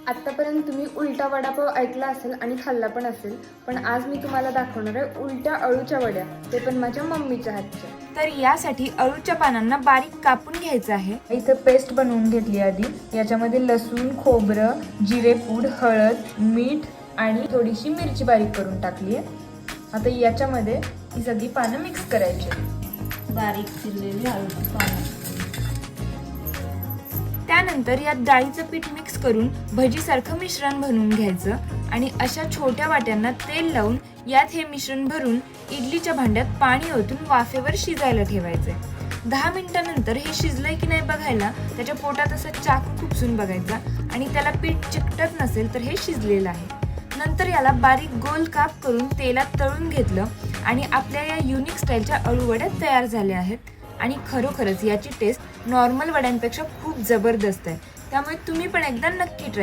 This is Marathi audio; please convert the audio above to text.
आत्तापर्यंत तुम्ही उलटा वडापाव ऐकला असेल आणि खाल्ला पण असेल, पण आज मी तुम्हाला दाखवणार आहे उलट्या अळूच्या वड्या, ते पण माझ्या मम्मीच्या हातच्या. तर यासाठी अळूच्या पानांना बारीक कापून घ्यायचं आहे. इथं पेस्ट बनवून घेतली आधी. याच्यामध्ये लसूण, खोबरं, जिरेपूड, हळद, मीठ आणि थोडीशी मिरची बारीक करून टाकली आहे. आता याच्यामध्ये ही सगळी पानं मिक्स करायची. बारीक चिरलेली अळूची पानं. त्यानंतर यात डाळीचं पीठ मिक्स करून भजीसारखं मिश्रण बनवून घ्यायचं आणि अशा छोट्या वाट्यांना तेल लावून यात हे मिश्रण भरून इडलीच्या भांड्यात पाणी ओतून वाफेवर शिजायला ठेवायचे. 10 मिनिटांनंतर हे शिजलंय की नाही बघायला त्याच्या पोटात असा चाकू खुपसून बघायचा आणि त्याला पीठ चिकटत नसेल तर हे शिजलेलं आहे. नंतर याला बारीक गोल काप करून तेलात तळून घेतलं आणि आपल्या या युनिक स्टाईलच्या अळू वड्या तयार झाल्या आहेत. आणि खरोखरच याची टेस्ट नॉर्मल वड्यांपेक्षा खूप जबरदस्त आहे. त्यामुळे तुम्ही पण एकदा नक्की ट्राय